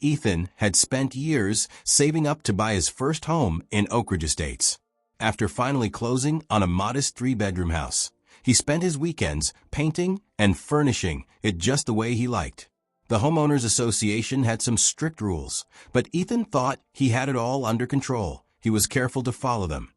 Ethan had spent years saving up to buy his first home in Oak Ridge Estates. After finally closing on a modest 3-bedroom house, he spent his weekends painting and furnishing it just the way he liked. The Homeowners Association had some strict rules, but Ethan thought he had it all under control. He was careful to follow them.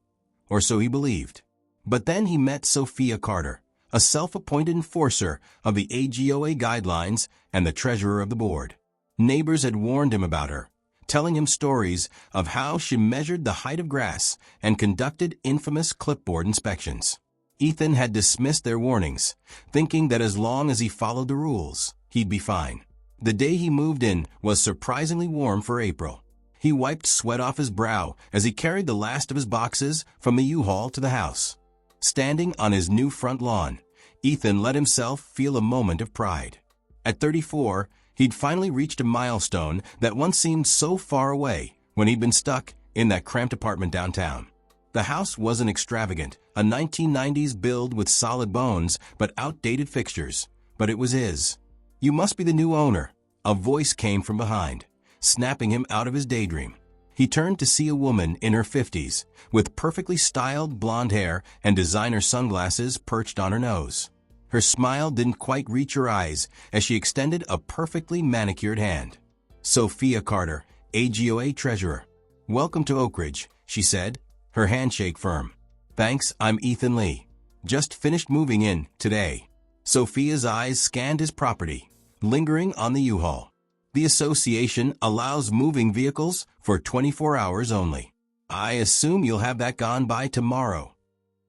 Or so he believed. But then he met Sophia Carter, a self-appointed enforcer of the HOA guidelines and the treasurer of the board. Neighbors had warned him about her, telling him stories of how she measured the height of grass and conducted infamous clipboard inspections. Ethan had dismissed their warnings, thinking that as long as he followed the rules, he'd be fine. The day he moved in was surprisingly warm for April. He wiped sweat off his brow as he carried the last of his boxes from the U-Haul to the house. Standing on his new front lawn, Ethan let himself feel a moment of pride. At 34, he'd finally reached a milestone that once seemed so far away when he'd been stuck in that cramped apartment downtown. The house wasn't extravagant, a 1990s build with solid bones but outdated fixtures, but it was his. "You must be the new owner," a voice came from behind, snapping him out of his daydream. He turned to see a woman in her 50s, with perfectly styled blonde hair and designer sunglasses perched on her nose. Her smile didn't quite reach her eyes as she extended a perfectly manicured hand. "Sophia Carter, HOA treasurer. Welcome to Oak Ridge," she said, her handshake firm. "Thanks, I'm Ethan Lee. Just finished moving in today." Sophia's eyes scanned his property, lingering on the U-Haul. "The association allows moving vehicles for 24 hours only. I assume you'll have that gone by tomorrow."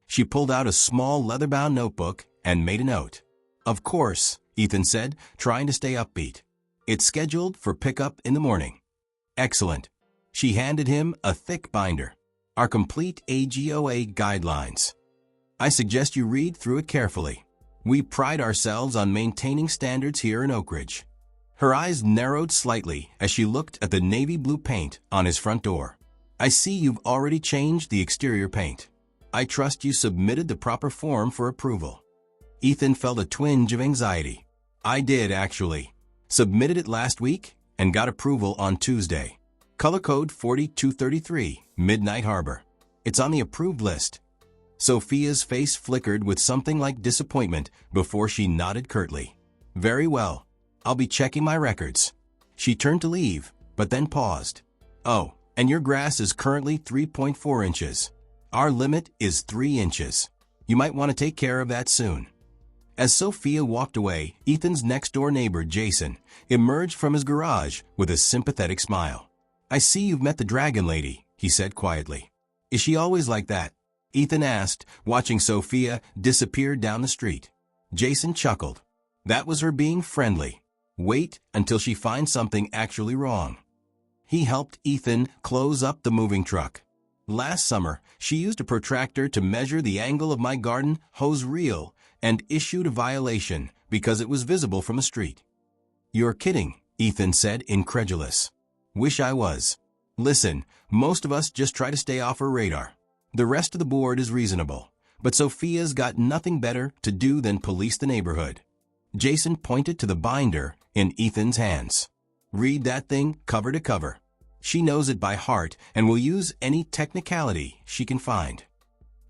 She pulled out a small leather-bound notebook and made a note. "Of course," Ethan said, trying to stay upbeat. "It's scheduled for pickup in the morning." "Excellent." She handed him a thick binder. "Our complete HOA guidelines. I suggest you read through it carefully. We pride ourselves on maintaining standards here in Oak Ridge." Her eyes narrowed slightly as she looked at the navy blue paint on his front door. "I see you've already changed the exterior paint. I trust you submitted the proper form for approval." Ethan felt a twinge of anxiety. "I did, actually. Submitted it last week and got approval on Tuesday. Color code 4233, Midnight Harbor. It's on the approved list." Sophia's face flickered with something like disappointment before she nodded curtly. "Very well. I'll be checking my records." She turned to leave, but then paused. "Oh, and your grass is currently 3.4 inches. Our limit is 3 inches. You might want to take care of that soon." As Sophia walked away, Ethan's next-door neighbor, Jason, emerged from his garage with a sympathetic smile. "I see you've met the dragon lady," he said quietly. "Is she always like that?" Ethan asked, watching Sophia disappear down the street. Jason chuckled. "That was her being friendly. Wait until she finds something actually wrong." He helped Ethan close up the moving truck. "Last summer, she used a protractor to measure the angle of my garden hose reel and issued a violation because it was visible from the street." "You're kidding," Ethan said, incredulous. "Wish I was. Listen, most of us just try to stay off her radar. The rest of the board is reasonable, but Sophia's got nothing better to do than police the neighborhood." Jason pointed to the binder in Ethan's hands. "Read that thing cover to cover. She knows it by heart and will use any technicality she can find."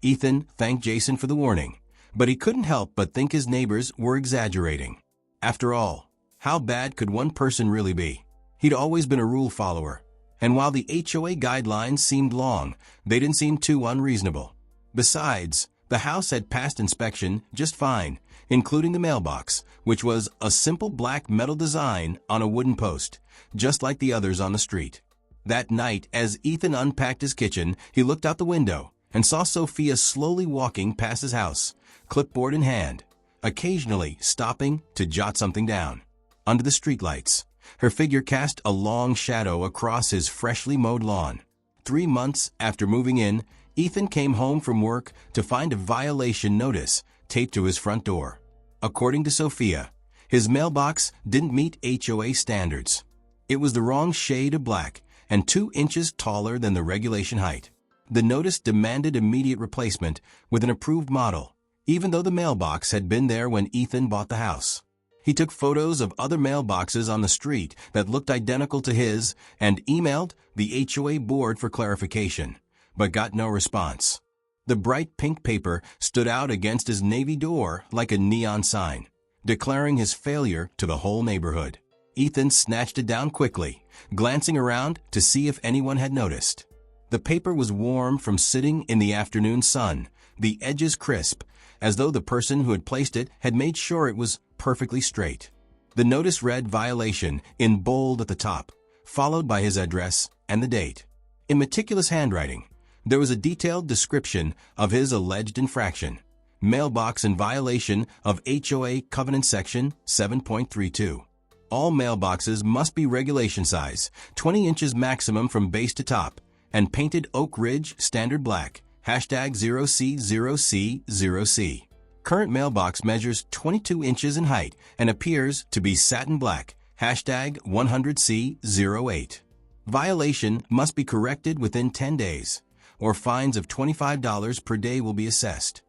Ethan thanked Jason for the warning, but he couldn't help but think his neighbors were exaggerating. After all, how bad could one person really be? He'd always been a rule follower, and while the HOA guidelines seemed long, they didn't seem too unreasonable. Besides, the house had passed inspection just fine, including the mailbox, which was a simple black metal design on a wooden post, just like the others on the street. That night, as Ethan unpacked his kitchen, he looked out the window and saw Sophia slowly walking past his house, clipboard in hand, occasionally stopping to jot something down. Under the streetlights, her figure cast a long shadow across his freshly mowed lawn. 3 months after moving in, Ethan came home from work to find a violation notice taped to his front door. According to Sophia, his mailbox didn't meet HOA standards. It was the wrong shade of black and 2 inches taller than the regulation height. The notice demanded immediate replacement with an approved model, even though the mailbox had been there when Ethan bought the house. He took photos of other mailboxes on the street that looked identical to his and emailed the HOA board for clarification, but got no response. The bright pink paper stood out against his navy door like a neon sign, declaring his failure to the whole neighborhood. Ethan snatched it down quickly, glancing around to see if anyone had noticed. The paper was warm from sitting in the afternoon sun, the edges crisp, as though the person who had placed it had made sure it was perfectly straight. The notice read violation in bold at the top, followed by his address and the date. In meticulous handwriting, there was a detailed description of his alleged infraction: mailbox in violation of HOA Covenant Section 7.32. All mailboxes must be regulation size, 20 inches maximum from base to top, and painted Oak Ridge Standard Black, #0C0C0C. Current mailbox measures 22 inches in height and appears to be satin black, #100C08. Violation must be corrected within 10 days, or fines of $25 per day will be assessed.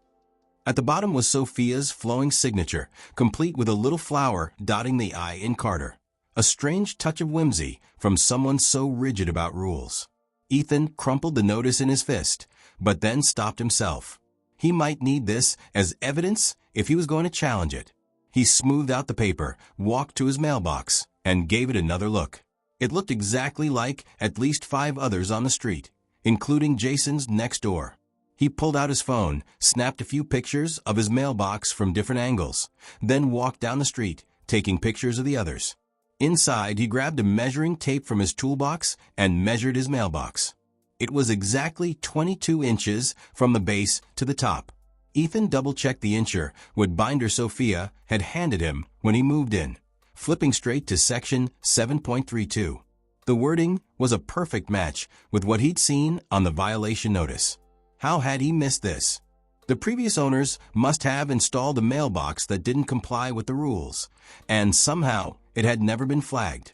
At the bottom was Sophia's flowing signature, complete with a little flower dotting the I in Carter. A strange touch of whimsy from someone so rigid about rules. Ethan crumpled the notice in his fist, but then stopped himself. He might need this as evidence if he was going to challenge it. He smoothed out the paper, walked to his mailbox, and gave it another look. It looked exactly like at least 5 others on the street, including Jason's next door. He pulled out his phone, snapped a few pictures of his mailbox from different angles, then walked down the street, taking pictures of the others. Inside, he grabbed a measuring tape from his toolbox and measured his mailbox. It was exactly 22 inches from the base to the top. Ethan double-checked the incher what binder Sophia had handed him when he moved in, flipping straight to section 7.32. The wording was a perfect match with what he'd seen on the violation notice. How had he missed this? The previous owners must have installed a mailbox that didn't comply with the rules, and somehow it had never been flagged.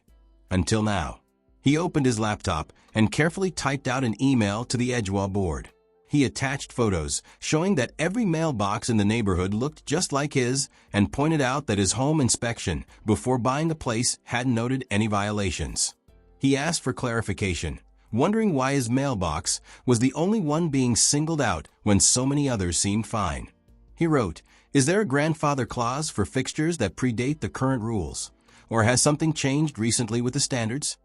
Until now. He opened his laptop and carefully typed out an email to the HOA board. He attached photos showing that every mailbox in the neighborhood looked just like his and pointed out that his home inspection before buying the place hadn't noted any violations. He asked for clarification, wondering why his mailbox was the only one being singled out when so many others seemed fine. He wrote, "Is there a grandfather clause for fixtures that predate the current rules? Or has something changed recently with the standards?"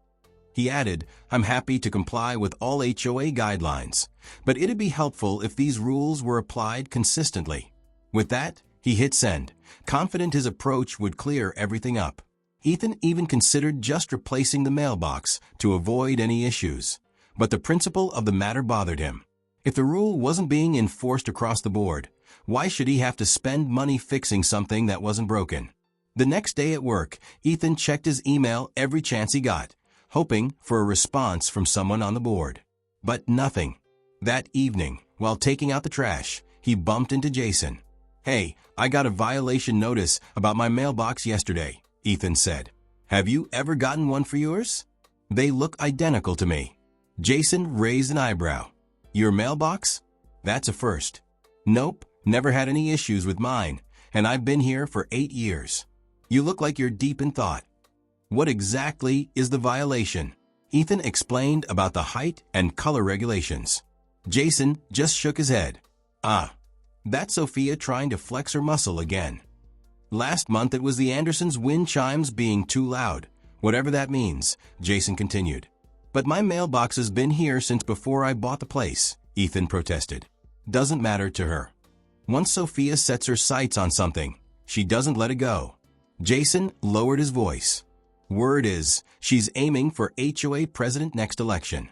He added, "I'm happy to comply with all HOA guidelines, but it'd be helpful if these rules were applied consistently." With that, he hit send, confident his approach would clear everything up. Ethan even considered just replacing the mailbox to avoid any issues, but the principle of the matter bothered him. If the rule wasn't being enforced across the board, why should he have to spend money fixing something that wasn't broken? The next day at work, Ethan checked his email every chance he got, hoping for a response from someone on the board. But nothing. That evening, while taking out the trash, he bumped into Jason. "Hey, I got a violation notice about my mailbox yesterday," Ethan said. "Have you ever gotten one for yours? They look identical to me." Jason raised an eyebrow. "Your mailbox? That's a first." "Nope, never had any issues with mine, and I've been here for 8 years. You look like you're deep in thought. What exactly is the violation?" Ethan explained about the height and color regulations. Jason just shook his head. That's Sophia trying to flex her muscle again. Last month it was the Andersons' wind chimes being too loud, whatever that means, Jason continued. "But my mailbox has been here since before I bought the place," Ethan protested. "Doesn't matter to her. Once Sophia sets her sights on something, she doesn't let it go." Jason lowered his voice. "Word is, she's aiming for HOA president next election.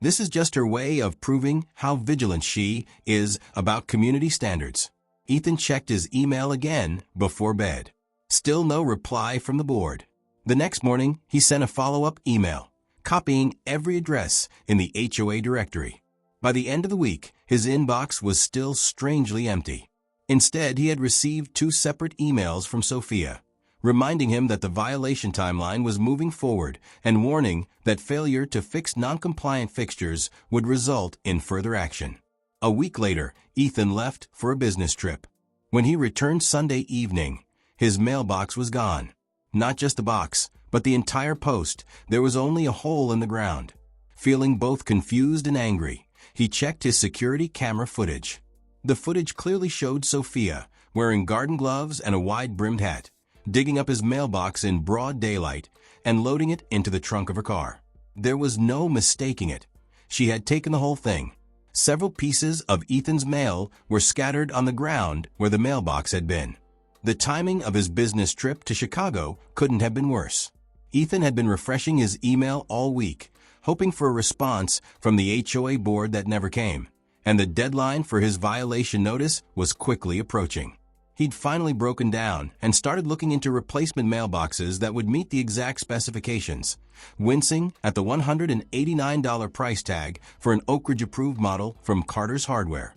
This is just her way of proving how vigilant she is about community standards." Ethan checked his email again before bed. Still no reply from the board. The next morning, he sent a follow-up email, copying every address in the HOA directory. By the end of the week, his inbox was still strangely empty. Instead, he had received 2 separate emails from Sophia, reminding him that the violation timeline was moving forward and warning that failure to fix non-compliant fixtures would result in further action. A week later, Ethan left for a business trip. When he returned Sunday evening, His mailbox was gone. Not just the box, but the entire post. There was only a hole in the ground. Feeling both confused and angry, he checked his security camera footage. The footage clearly showed Sophia, wearing garden gloves and a wide-brimmed hat, digging up his mailbox in broad daylight and loading it into the trunk of her car. There was no mistaking it. She had taken the whole thing. Several pieces of Ethan's mail were scattered on the ground where the mailbox had been. The timing of his business trip to Chicago couldn't have been worse. Ethan had been refreshing his email all week, hoping for a response from the HOA board that never came, and the deadline for his violation notice was quickly approaching. He'd finally broken down and started looking into replacement mailboxes that would meet the exact specifications, wincing at the $189 price tag for an Oak Ridge-approved model from Carter's Hardware.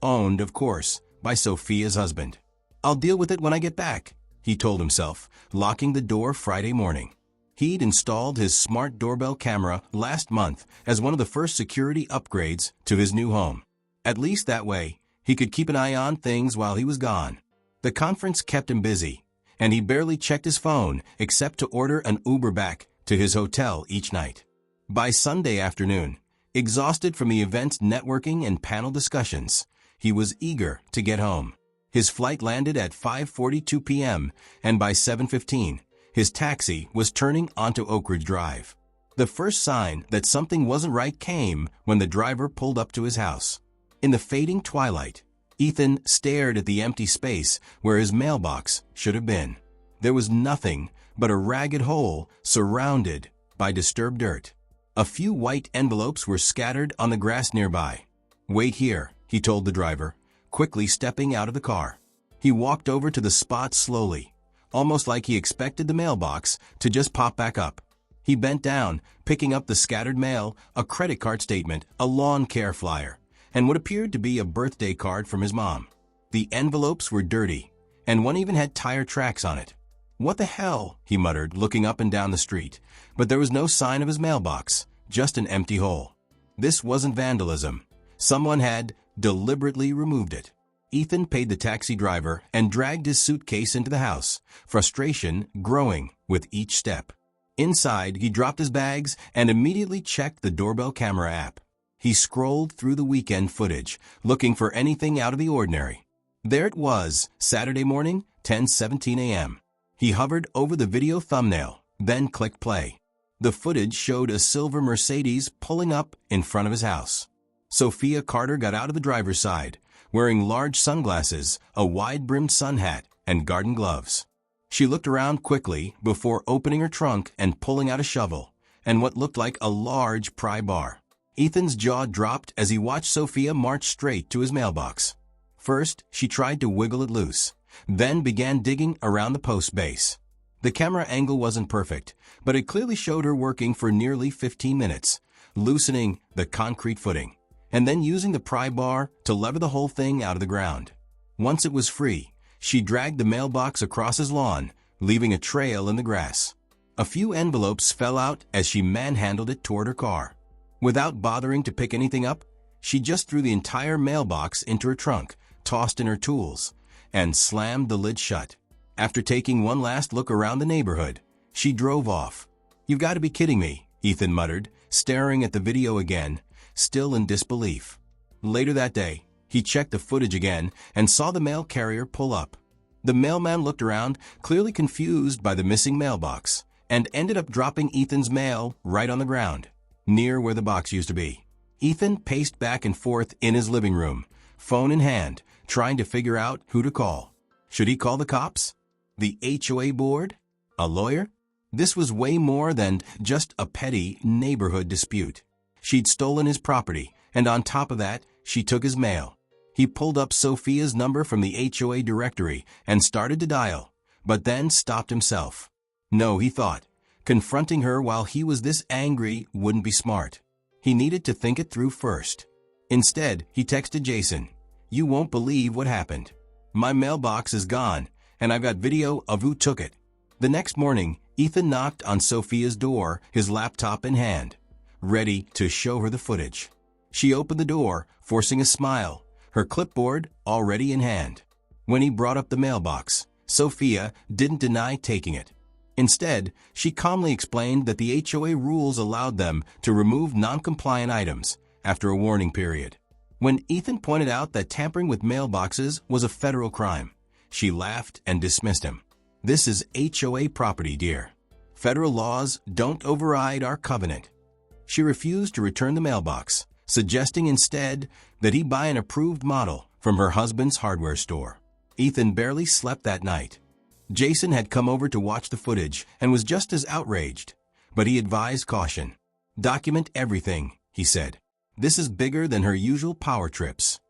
Owned, of course, by Sophia's husband. "I'll deal with it when I get back," he told himself, locking the door Friday morning. He'd installed his smart doorbell camera last month as one of the first security upgrades to his new home. At least that way, he could keep an eye on things while he was gone. The conference kept him busy, and he barely checked his phone except to order an Uber back to his hotel each night. By Sunday afternoon, exhausted from the event's networking and panel discussions, he was eager to get home. His flight landed at 5:42 p.m., and by 7:15, his taxi was turning onto Oak Ridge Drive. The first sign that something wasn't right came when the driver pulled up to his house. In the fading twilight, Ethan stared at the empty space where his mailbox should have been. There was nothing but a ragged hole surrounded by disturbed dirt. A few white envelopes were scattered on the grass nearby. "Wait here," he told the driver, quickly stepping out of the car. He walked over to the spot slowly, almost like he expected the mailbox to just pop back up. He bent down, picking up the scattered mail, a credit card statement, a lawn care flyer, and what appeared to be a birthday card from his mom. The envelopes were dirty, and one even had tire tracks on it. "What the hell?" he muttered, looking up and down the street. But there was no sign of his mailbox, just an empty hole. This wasn't vandalism. Someone had deliberately removed it. Ethan paid the taxi driver and dragged his suitcase into the house, frustration growing with each step. Inside, he dropped his bags and immediately checked the doorbell camera app. He scrolled through the weekend footage, looking for anything out of the ordinary. There it was, Saturday morning, 10:17 a.m. He hovered over the video thumbnail, then clicked play. The footage showed a silver Mercedes pulling up in front of his house. Sophia Carter got out of the driver's side, wearing large sunglasses, a wide-brimmed sun hat, and garden gloves. She looked around quickly before opening her trunk and pulling out a shovel and what looked like a large pry bar. Ethan's jaw dropped as he watched Sophia march straight to his mailbox. First, she tried to wiggle it loose, then began digging around the post base. The camera angle wasn't perfect, but it clearly showed her working for nearly 15 minutes, loosening the concrete footing, and then using the pry bar to lever the whole thing out of the ground. Once it was free, she dragged the mailbox across his lawn, leaving a trail in the grass. A few envelopes fell out as she manhandled it toward her car. Without bothering to pick anything up, she just threw the entire mailbox into her trunk, tossed in her tools, and slammed the lid shut. After taking one last look around the neighborhood, she drove off. "You've got to be kidding me," Ethan muttered, staring at the video again, still in disbelief. Later that day, he checked the footage again and saw the mail carrier pull up. The mailman looked around, clearly confused by the missing mailbox, and ended up dropping Ethan's mail right on the ground, near where the box used to be. Ethan paced back and forth in his living room, phone in hand, trying to figure out who to call. Should he call the cops? The HOA board? A lawyer? This was way more than just a petty neighborhood dispute. She'd stolen his property, and on top of that, she took his mail. He pulled up Sophia's number from the HOA directory and started to dial, but then stopped himself. No, he thought, confronting her while he was this angry wouldn't be smart. He needed to think it through first. Instead, he texted Jason, "You won't believe what happened. My mailbox is gone, and I've got video of who took it." The next morning, Ethan knocked on Sophia's door, his laptop in hand, ready to show her the footage. She opened the door, forcing a smile, her clipboard already in hand. When he brought up the mailbox, Sophia didn't deny taking it. Instead, she calmly explained that the HOA rules allowed them to remove non-compliant items after a warning period. When Ethan pointed out that tampering with mailboxes was a federal crime, she laughed and dismissed him. "This is HOA property, dear. Federal laws don't override our covenant." She refused to return the mailbox, suggesting instead that he buy an approved model from her husband's hardware store. Ethan barely slept that night. Jason had come over to watch the footage and was just as outraged, but he advised caution. "Document everything," he said. "This is bigger than her usual power trips."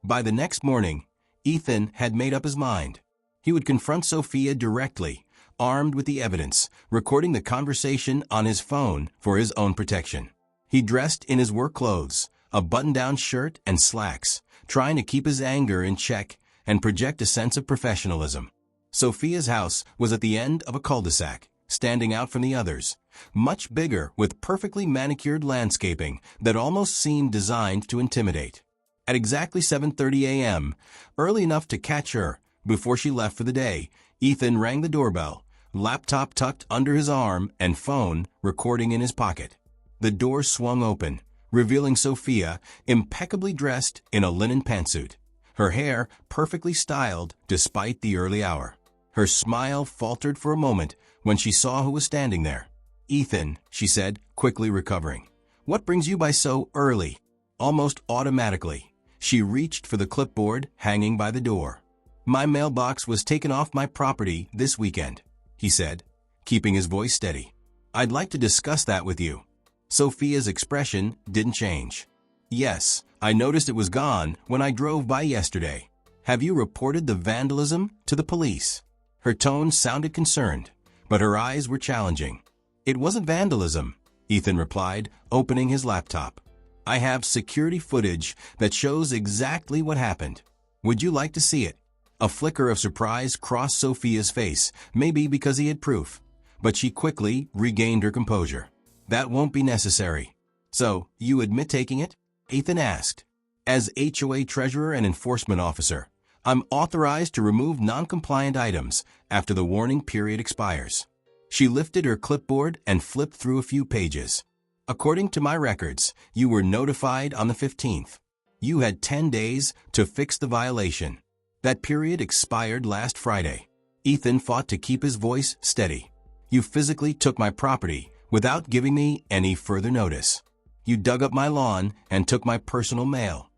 By the next morning, Ethan had made up his mind. He would confront Sophia directly, armed with the evidence, recording the conversation on his phone for his own protection. He dressed in his work clothes, a button-down shirt and slacks, trying to keep his anger in check and project a sense of professionalism. Sophia's house was at the end of a cul-de-sac, standing out from the others, much bigger with perfectly manicured landscaping that almost seemed designed to intimidate. At exactly 7:30 a.m., early enough to catch her before she left for the day, Ethan rang the doorbell, laptop tucked under his arm and phone recording in his pocket. The door swung open, revealing Sophia impeccably dressed in a linen pantsuit, her hair perfectly styled despite the early hour. Her smile faltered for a moment when she saw who was standing there. "Ethan," she said, quickly recovering. "What brings you by so early?" Almost automatically, she reached for the clipboard hanging by the door. "My mailbox was taken off my property this weekend," he said, keeping his voice steady. "I'd like to discuss that with you." Sophia's expression didn't change. "Yes, I noticed it was gone when I drove by yesterday. Have you reported the vandalism to the police?" Her tone sounded concerned, but her eyes were challenging. "It wasn't vandalism," Ethan replied, opening his laptop. "I have security footage that shows exactly what happened. Would you like to see it?" A flicker of surprise crossed Sophia's face, maybe because he had proof, but she quickly regained her composure. "That won't be necessary." "So, you admit taking it?" Ethan asked. "As HOA treasurer and enforcement officer, I'm authorized to remove non-compliant items after the warning period expires." She lifted her clipboard and flipped through a few pages. "According to my records, you were notified on the 15th. You had 10 days to fix the violation. That period expired last Friday." Ethan fought to keep his voice steady. "You physically took my property without giving me any further notice. You dug up my lawn and took my personal mail."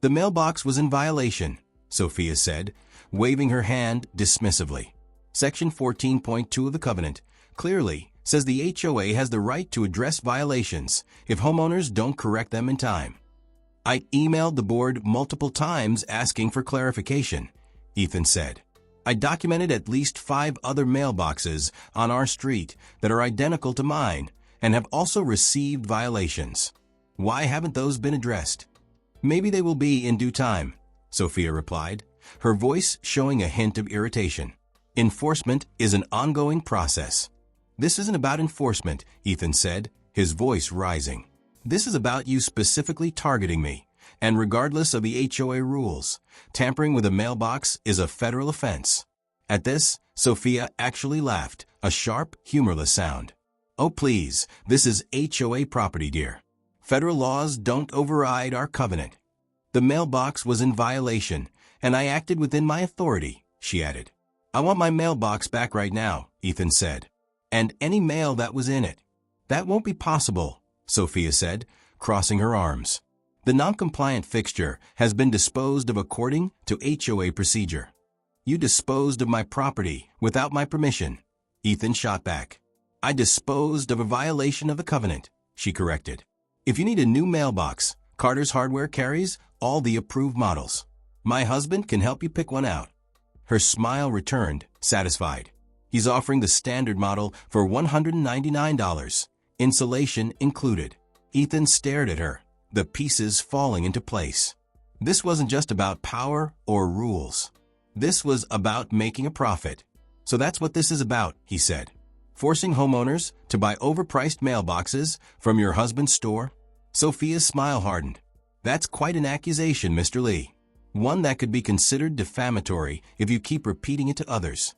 "The mailbox was in violation," Sophia said, waving her hand dismissively. "Section 14.2 of the covenant clearly says the HOA has the right to address violations if homeowners don't correct them in time." "I emailed the board multiple times asking for clarification," Ethan said. "I documented at least 5 other mailboxes on our street that are identical to mine and have also received violations. Why haven't those been addressed?" "Maybe they will be in due time," Sophia replied, her voice showing a hint of irritation. "Enforcement is an ongoing process." "This isn't about enforcement," Ethan said, his voice rising. "This is about you specifically targeting me, and regardless of the HOA rules, tampering with a mailbox is a federal offense." At this, Sophia actually laughed, a sharp, humorless sound. "Oh please, this is HOA property, dear. Federal laws don't override our covenant." "The mailbox was in violation, and I acted within my authority," she added. "I want my mailbox back right now," Ethan said, "and any mail that was in it." "That won't be possible," Sophia said, crossing her arms. "The non-compliant fixture has been disposed of according to HOA procedure." "You disposed of my property without my permission," Ethan shot back. "I disposed of a violation of the covenant," she corrected. "If you need a new mailbox, Carter's Hardware carries all the approved models. My husband can help you pick one out." Her smile returned, satisfied. "He's offering the standard model for $199, insulation included." Ethan stared at her, the pieces falling into place. This wasn't just about power or rules. This was about making a profit. "So that's what this is about," he said. "Forcing homeowners to buy overpriced mailboxes from your husband's store?" Sophia's smile hardened. "That's quite an accusation, Mr. Lee. one that could be considered defamatory if you keep repeating it to others.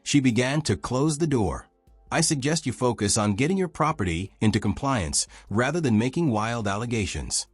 She began to close the door. I suggest you focus on getting your property into compliance rather than making wild allegations.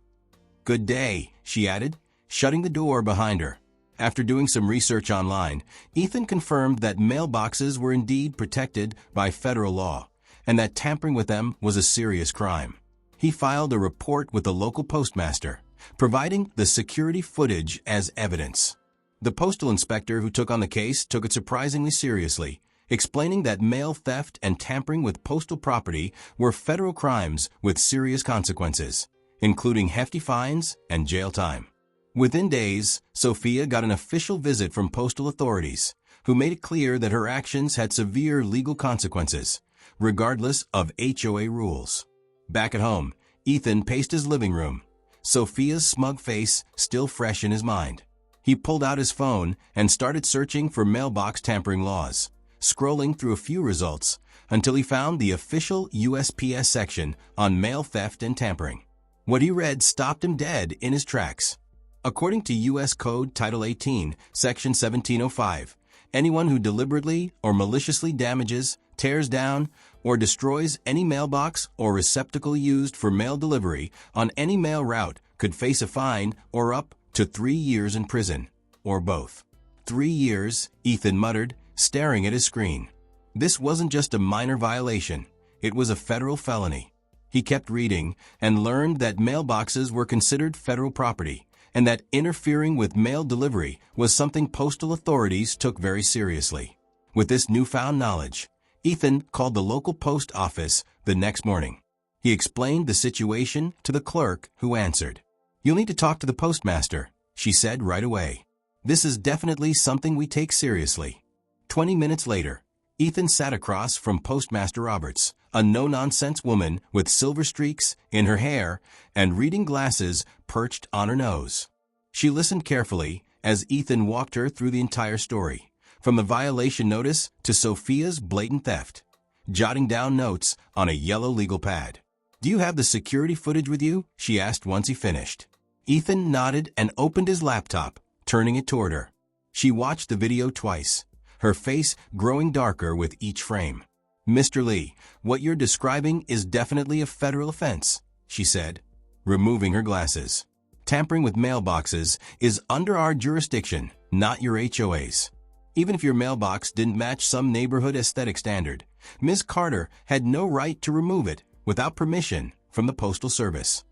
Good day, she added, shutting the door behind her. After doing some research online, Ethan confirmed that mailboxes were indeed protected by federal law and that tampering with them was a serious crime. He filed a report with the local postmaster, providing the security footage as evidence. The postal inspector who took on the case took it surprisingly seriously, explaining that mail theft and tampering with postal property were federal crimes with serious consequences, including hefty fines and jail time. Within days, Sophia got an official visit from postal authorities, who made it clear that her actions had severe legal consequences, regardless of HOA rules. Back at home, Ethan paced his living room, Sophia's smug face still fresh in his mind. He pulled out his phone and started searching for mailbox tampering laws, scrolling through a few results until he found the official USPS section on mail theft and tampering. What he read stopped him dead in his tracks. According to U.S. Code Title 18, Section 1705, anyone who deliberately or maliciously damages, tears down, or destroys any mailbox or receptacle used for mail delivery on any mail route could face a fine or up to 3 years in prison, or both. 3 years, Ethan muttered, staring at his screen. This wasn't just a minor violation, it was a federal felony. He kept reading and learned that mailboxes were considered federal property, and that interfering with mail delivery was something postal authorities took very seriously. With this newfound knowledge, Ethan called the local post office the next morning. He explained the situation to the clerk who answered. "You'll need to talk to the postmaster," she said right away. "This is definitely something we take seriously." 20 minutes later, Ethan sat across from Postmaster Roberts, a no-nonsense woman with silver streaks in her hair and reading glasses perched on her nose. She listened carefully as Ethan walked her through the entire story, from the violation notice to Sophia's blatant theft, jotting down notes on a yellow legal pad. "Do you have the security footage with you?" she asked once he finished. Ethan nodded and opened his laptop, turning it toward her. She watched the video twice, her face growing darker with each frame. "Mr. Lee, what you're describing is definitely a federal offense," she said, removing her glasses. "Tampering with mailboxes is under our jurisdiction, not your HOA's. Even if your mailbox didn't match some neighborhood aesthetic standard, Ms. Carter had no right to remove it without permission from the Postal Service."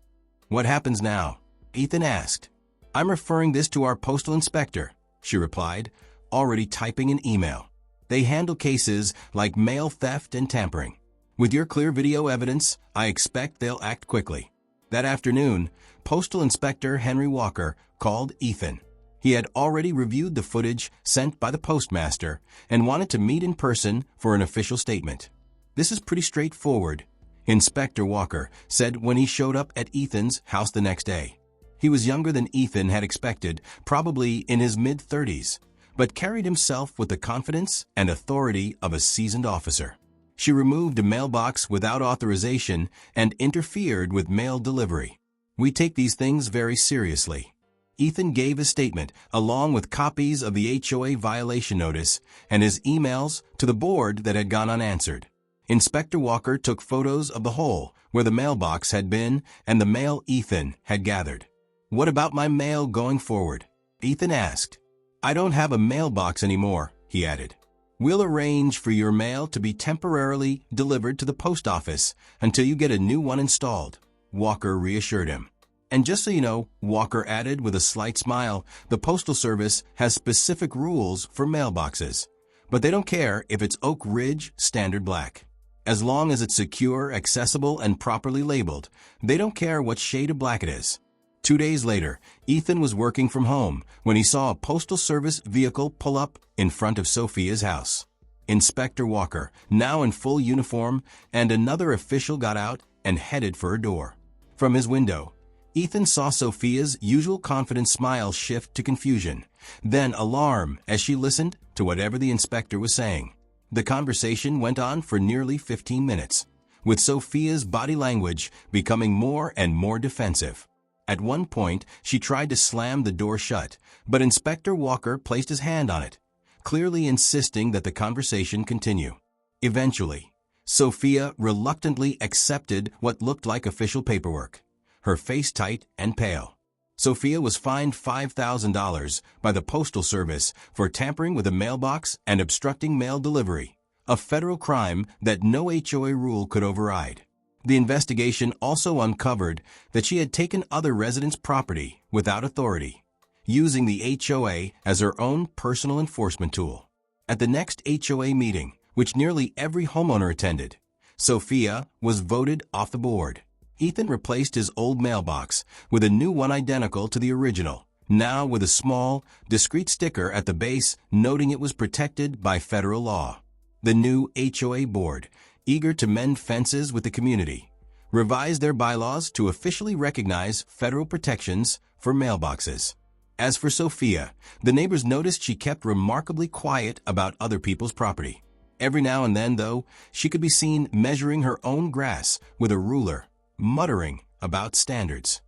"What happens now?" Ethan asked. "I'm referring this to our postal inspector," she replied, already typing an email. "They handle cases like mail theft and tampering. With your clear video evidence, I expect they'll act quickly." That afternoon, Postal Inspector Henry Walker called Ethan. He had already reviewed the footage sent by the postmaster and wanted to meet in person for an official statement. "This is pretty straightforward," Inspector Walker said when he showed up at Ethan's house the next day. He was younger than Ethan had expected, probably in his mid-30s, but carried himself with the confidence and authority of a seasoned officer. She removed a mailbox without authorization and interfered with mail delivery. "We take these things very seriously." Ethan gave his statement, along with copies of the HOA violation notice and his emails to the board that had gone unanswered. Inspector Walker took photos of the hole where the mailbox had been and the mail Ethan had gathered. "What about my mail going forward?" Ethan asked. "I don't have a mailbox anymore," he added. "We'll arrange for your mail to be temporarily delivered to the post office until you get a new one installed," Walker reassured him. "And just so you know," Walker added with a slight smile, "the Postal Service has specific rules for mailboxes, but they don't care if it's Oak Ridge Standard Black. As long as it's secure, accessible, and properly labeled, they don't care what shade of black it is." 2 days later, Ethan was working from home when he saw a Postal Service vehicle pull up in front of Sophia's house. Inspector Walker, now in full uniform, and another official got out and headed for her door. From his window, Ethan saw Sophia's usual confident smile shift to confusion, then alarm as she listened to whatever the inspector was saying. The conversation went on for nearly 15 minutes, with Sophia's body language becoming more and more defensive. At one point, she tried to slam the door shut, but Inspector Walker placed his hand on it, clearly insisting that the conversation continue. Eventually, Sophia reluctantly accepted what looked like official paperwork, her face tight and pale. Sophia was fined $5,000 by the Postal Service for tampering with a mailbox and obstructing mail delivery, a federal crime that no HOA rule could override. The investigation also uncovered that she had taken other residents' property without authority, using the HOA as her own personal enforcement tool. At the next HOA meeting, which nearly every homeowner attended, Sophia was voted off the board. Ethan replaced his old mailbox with a new one identical to the original, now with a small, discreet sticker at the base noting it was protected by federal law. The new HOA board, eager to mend fences with the community, revised their bylaws to officially recognize federal protections for mailboxes. As for Sophia, the neighbors noticed she kept remarkably quiet about other people's property. Every now and then, though, she could be seen measuring her own grass with a ruler, muttering about standards.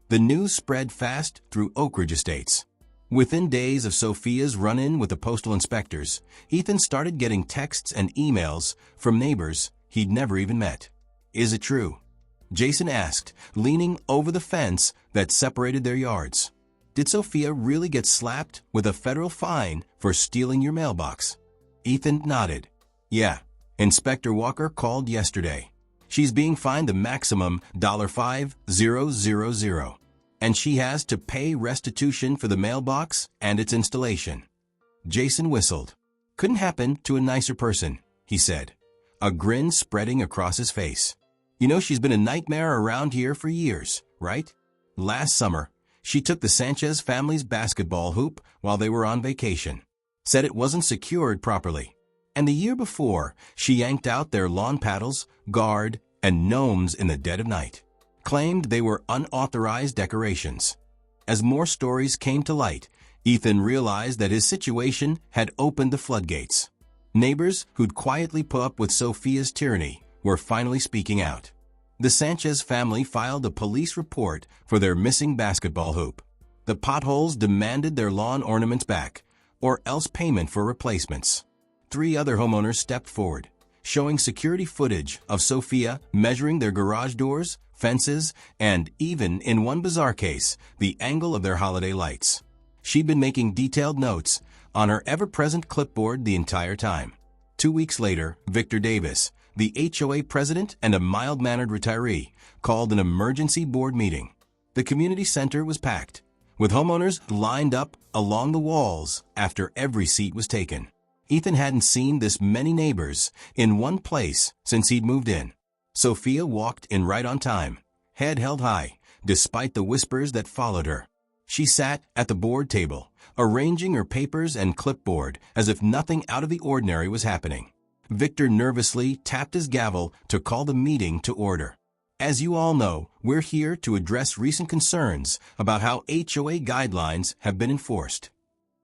The news spread fast through Oak Ridge Estates. Within days of Sophia's run-in with the postal inspectors, Ethan started getting texts and emails from neighbors he'd never even met. "Is it true?" Jason asked, leaning over the fence that separated their yards. "Did Sophia really get slapped with a federal fine for stealing your mailbox?" Ethan nodded. "Yeah, Inspector Walker called yesterday. She's being fined the maximum $5,000, and she has to pay restitution for the mailbox and its installation." Jason whistled. "Couldn't happen to a nicer person," he said, a grin spreading across his face. "You know she's been a nightmare around here for years, right? Last summer, she took the Sanchez family's basketball hoop while they were on vacation, said it wasn't secured properly. And the year before, she yanked out their lawn paddles, guard, and gnomes in the dead of night, claimed they were unauthorized decorations." As more stories came to light, Ethan realized that his situation had opened the floodgates. Neighbors who'd quietly put up with Sophia's tyranny were finally speaking out. The Sanchez family filed a police report for their missing basketball hoop. The potholes demanded their lawn ornaments back, or else payment for replacements. 3 other homeowners stepped forward, showing security footage of Sophia measuring their garage doors, fences, and even, in one bizarre case, the angle of their holiday lights. She'd been making detailed notes on her ever-present clipboard the entire time. 2 weeks later, Victor Davis, the HOA president and a mild-mannered retiree, called an emergency board meeting. The community center was packed, with homeowners lined up along the walls after every seat was taken. Ethan hadn't seen this many neighbors in one place since he'd moved in. Sophia walked in right on time, head held high, despite the whispers that followed her. She sat at the board table, arranging her papers and clipboard as if nothing out of the ordinary was happening. Victor nervously tapped his gavel to call the meeting to order. "As you all know, we're here to address recent concerns about how HOA guidelines have been enforced."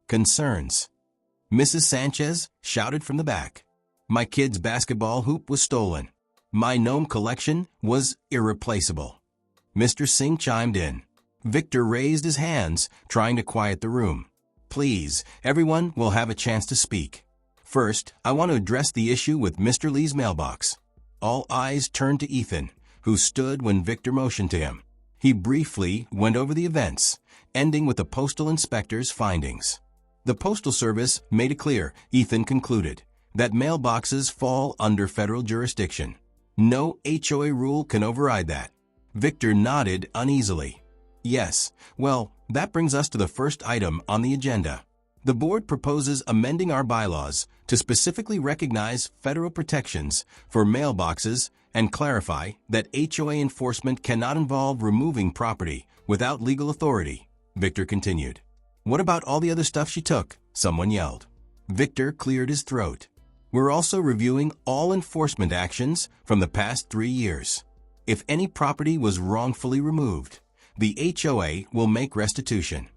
Concerns. Mrs. Sanchez shouted from the back. "My kid's basketball hoop was stolen. My gnome collection was irreplaceable." Mr. Singh chimed in. Victor raised his hands, trying to quiet the room. "Please, everyone will have a chance to speak. First, I want to address the issue with Mr. Lee's mailbox." All eyes turned to Ethan, who stood when Victor motioned to him. He briefly went over the events, ending with the postal inspector's findings. The Postal Service made it clear, Ethan concluded, that mailboxes fall under federal jurisdiction. No HOA rule can override that. Victor nodded uneasily. "Yes, well, that brings us to the first item on the agenda. The board proposes amending our bylaws to specifically recognize federal protections for mailboxes and clarify that HOA enforcement cannot involve removing property without legal authority," Victor continued. "What about all the other stuff she took?" someone yelled. Victor cleared his throat. "We're also reviewing all enforcement actions from the past 3 years. If any property was wrongfully removed, the HOA will make restitution."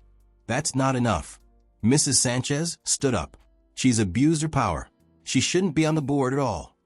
"That's not enough." Mrs. Sanchez stood up. "She's abused her power. She shouldn't be on the board at all."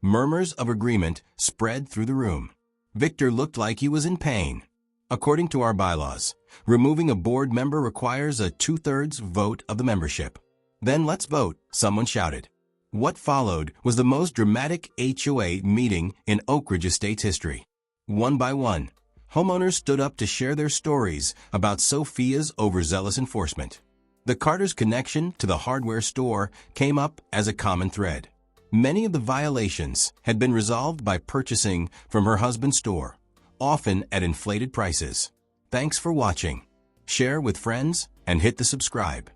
Murmurs of agreement spread through the room. Victor looked like he was in pain. According to our bylaws, removing a board member requires a 2/3 vote of the membership. Then let's vote, someone shouted. What followed was the most dramatic HOA meeting in Oak Ridge Estates history. One by one, homeowners stood up to share their stories about Sophia's overzealous enforcement. The Carter's connection to the hardware store came up as a common thread. Many of the violations had been resolved by purchasing from her husband's store, often at inflated prices. Thanks for watching. Share with friends and hit the subscribe.